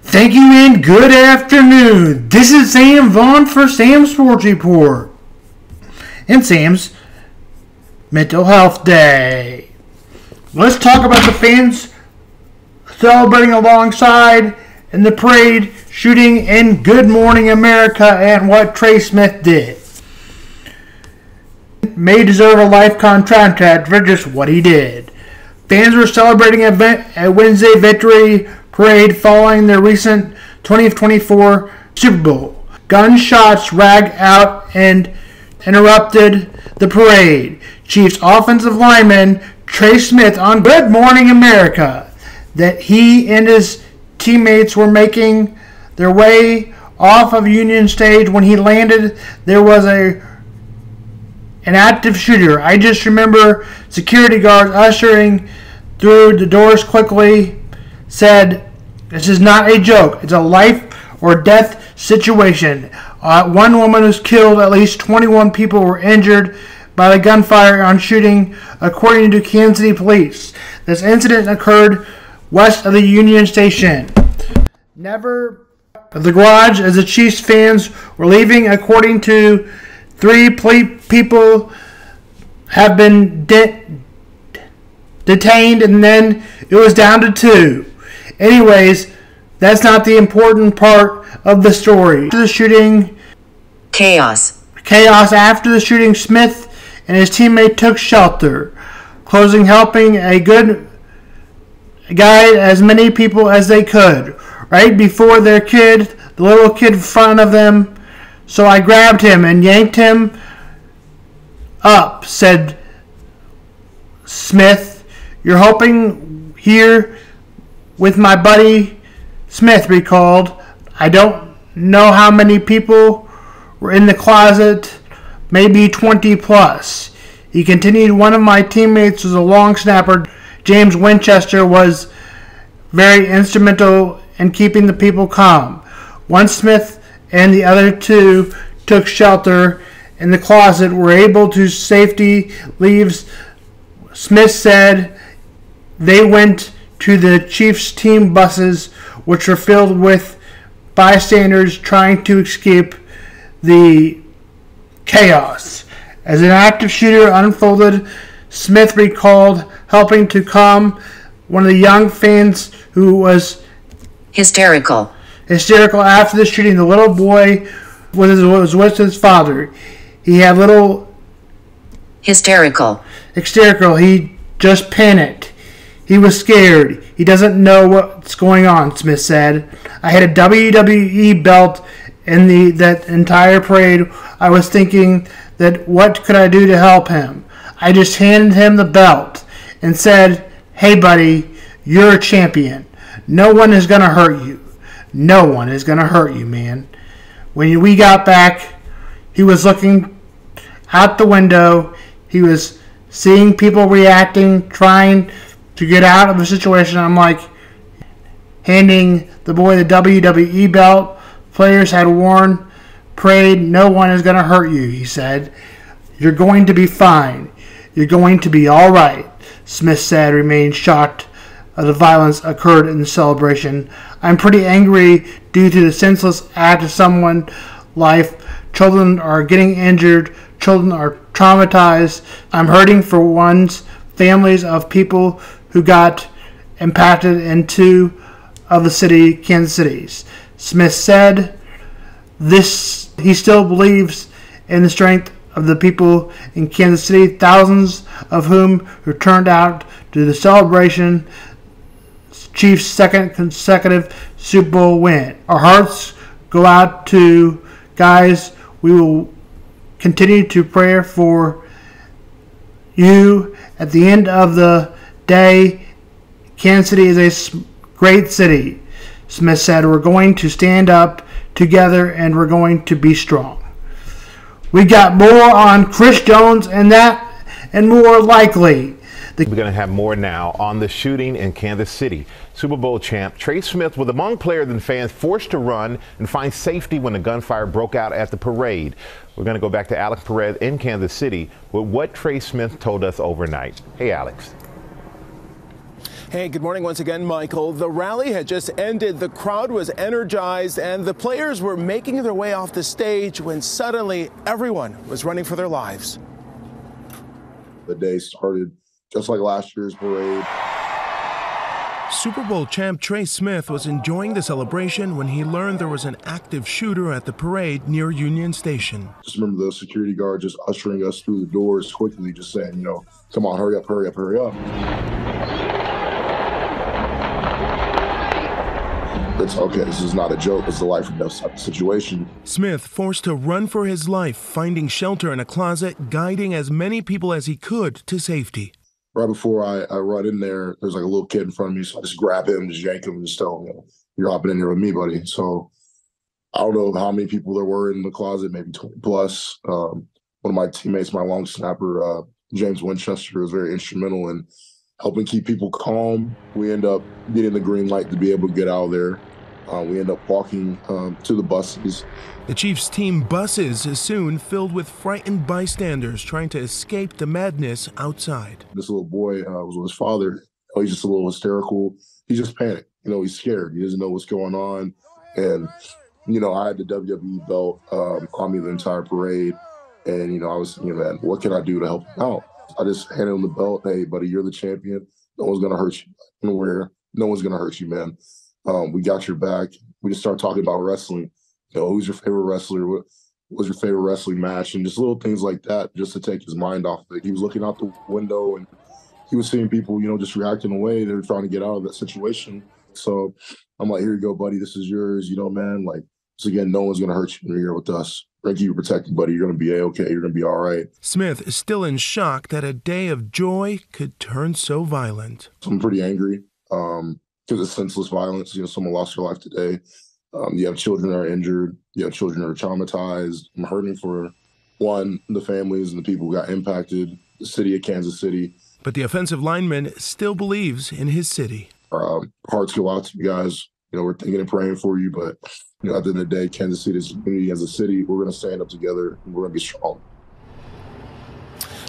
Thank you and good afternoon. This is Sam Vaughn for Sam's Sports Report and Sam's Mental Health Day. Let's talk about the fans celebrating alongside in the parade, shooting in Good Morning America, and what Trey Smith did. May deserve a life contract for just what he did. Fans were celebrating a Wednesday victory parade following their recent 2024 Super Bowl. Gunshots rang out and interrupted the parade. Chiefs offensive lineman Trey Smith on Good Morning America that he and his teammates were making their way off of Union Stage when he landed. There was an active shooter. I just remember security guards ushering through the doors quickly said, "This is not a joke. It's a life or death situation." One woman was killed. At least 21 people were injured by the gunfire on shooting, according to Kansas City police. This incident occurred west of the Union Station. Never the garage as the Chiefs fans were leaving, according to three people have been detained, and then it was down to 2. Anyways, that's not the important part of the story. After the shooting, chaos after the shooting, Smith and his teammate took shelter, helping a good guide as many people as they could. Right before their kid, the little kid in front of them, so I grabbed him and yanked him up, said Smith. "You're hoping here with my buddy," Smith recalled. "I don't know how many people were in the closet, maybe 20 plus. He continued, "One of my teammates was a long snapper. James Winchester was very instrumental in keeping the people calm. Once Smith and the other 2 took shelter in the closet, were able to safety leave," Smith said. They went to the Chiefs team buses, which were filled with bystanders trying to escape the chaos. As an active shooter unfolded, Smith recalled helping to calm one of the young fans who was hysterical after the shooting. The little boy was with his father. He had little hysterical. He just panicked. He was scared. He doesn't know what's going on, Smith said. "I had a WWE belt in that entire parade. I was thinking that what could I do to help him? I just handed him the belt and said, 'Hey buddy, you're a champion. No one is going to hurt you. No one is going to hurt you, man.'" When we got back, he was looking out the window. He was seeing people reacting, trying to get out of the situation. I'm like, handing the boy the WWE belt players had worn, prayed, "No one is going to hurt you," he said. "You're going to be fine. You're going to be all right," Smith said, remained shocked the violence occurred in the celebration. "I'm pretty angry due to the senseless act of someone's life. Children are getting injured. Children are traumatized. I'm hurting for one's families of people who got impacted in 2 of the city, Kansas City's," Smith said. He still believes in the strength of the people in Kansas City, thousands of whom turned out to the celebration Chiefs' second consecutive Super Bowl win. Our hearts go out to guys. We will continue to pray for you. At the end of the day, Kansas City is a great city, Smith said. "We're going to stand up together and we're going to be strong." We got more on Chris Jones and that and more likely. We're going to have more now on the shooting in Kansas City. Super Bowl champ Trey Smith was among players and fans forced to run and find safety when the gunfire broke out at the parade. We're going to go back to Alex Perez in Kansas City with what Trey Smith told us overnight. Hey, Alex. Hey, good morning once again, Michael. The rally had just ended. The crowd was energized and the players were making their way off the stage when suddenly everyone was running for their lives. The day started just like last year's parade. Super Bowl champ Trey Smith was enjoying the celebration when he learned there was an active shooter at the parade near Union Station. Just remember the security guard just ushering us through the doors quickly, just saying, come on, hurry up, hurry up, hurry up. It's okay, this is not a joke, it's the life and death type of situation. Smith forced to run for his life, finding shelter in a closet, guiding as many people as he could to safety. Right before I run in there's like a little kid in front of me, so I just grab him, just yank him, and just tell him, you're hopping in here with me, buddy. So I don't know how many people there were in the closet, maybe 20 plus. One of my teammates, my long snapper, James Winchester, was very instrumental in helping keep people calm. We end up getting the green light to be able to get out of there. We end up walking to the buses. The Chiefs team buses is soon filled with frightened bystanders trying to escape the madness outside. This little boy was with his father. He's just a little hysterical. He's just panicked. He's scared. He doesn't know what's going on. And, I had the WWE belt on me the entire parade. And, I was thinking, man, what can I do to help him out? I just handed him the belt. Hey, buddy, you're the champion. No one's going to hurt you. No one's going to hurt you, man. We got your back. We just started talking about wrestling. Who's your favorite wrestler? What was your favorite wrestling match? And just little things like that, just to take his mind off of it. He was looking out the window and he was seeing people, just reacting away. They were trying to get out of that situation. So I'm like, here you go, buddy. This is yours. Man, so again, no one's going to hurt you when you're here with us. Thank you for protecting, buddy. You're going to be A-okay. You're going to be all right. Smith is still in shock that a day of joy could turn so violent. So I'm pretty angry because it's senseless violence. Someone lost their life today. You have children that are injured. You have children that are traumatized. I'm hurting for, the families and the people who got impacted, the city of Kansas City. But the offensive lineman still believes in his city. Hearts go out to you guys. We're thinking and praying for you. But, at the end of the day, Kansas City's community as a city, we're going to stand up together and we're going to be strong.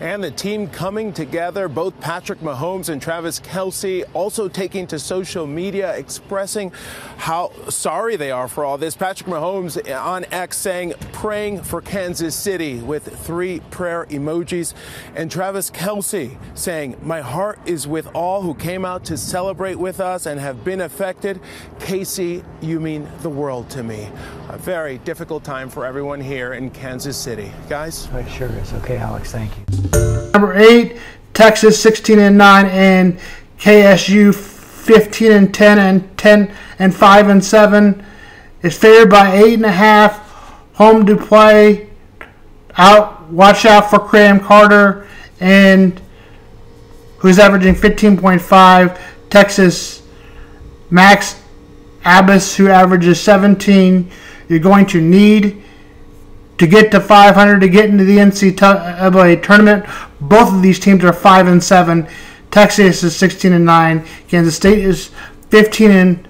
And the team coming together, both Patrick Mahomes and Travis Kelce also taking to social media expressing how sorry they are for all this. Patrick Mahomes on X saying, praying for Kansas City with 3 prayer emojis. And Travis Kelce saying, my heart is with all who came out to celebrate with us and have been affected. Casey, you mean the world to me. A very difficult time for everyone here in Kansas City. Guys? It sure is. Okay, Alex, thank you. Number 8, Texas 16-9, and KSU 15-10 and 5-7 is favored by 8.5. Home to play. Watch out for Graham Carter, and who's averaging 15.5. Texas Mac Abams, who averages 17. You're going to need to get to 500 to get into the NCAA tournament. Both of these teams are 5-7. Texas is 16-9. Kansas State is 15-10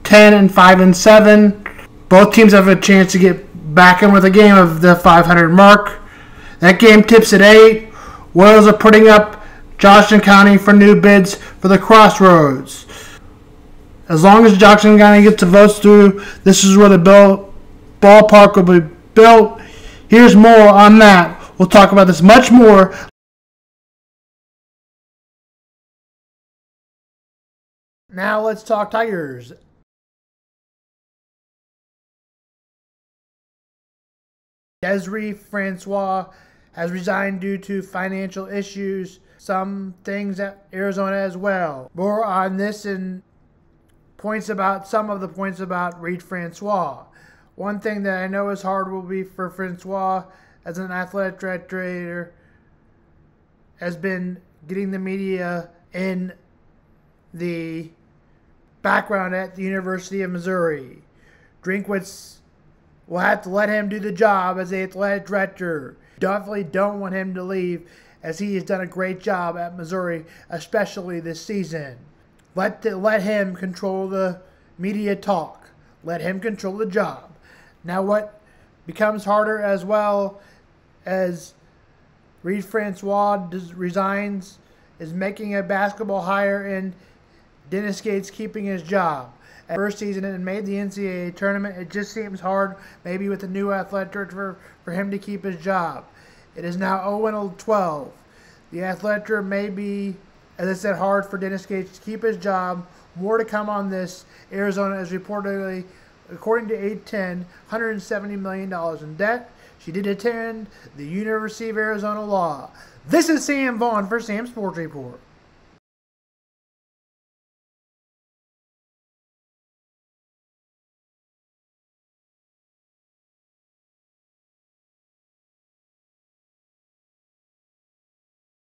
and 5-7. Both teams have a chance to get back in with a game of the 500 mark. That game tips at 8. Royals are putting up Johnson County for new bids for the Crossroads. As long as Johnson County gets the votes through, this is where the ballpark will be built. Here's more on that. We'll talk about this much more. Now let's talk Tigers. Desiree Francois has resigned due to financial issues. Some things at Arizona as well. More on this and some of the points about Reed Francois. One thing that I know is hard will be for Francois as an athletic director has been getting the media in the background at the University of Missouri. Drinkwitz will have to let him do the job as the athletic director. Definitely don't want him to leave, as he has done a great job at Missouri, especially this season. Let him control the media talk. Let him control the job. Now what becomes harder as well as Reed Francois resigns is making a basketball hire in Dennis Gates keeping his job. At first season and made the NCAA tournament, it just seems hard, maybe with the new athletic director, for him to keep his job. It is now 0-12. The athletic director may be, as I said, hard for Dennis Gates to keep his job. More to come on this. Arizona is reportedly, according to 810, $170 million in debt. She did attend the University of Arizona Law. This is Sam Vaughn for Sam Sports Report.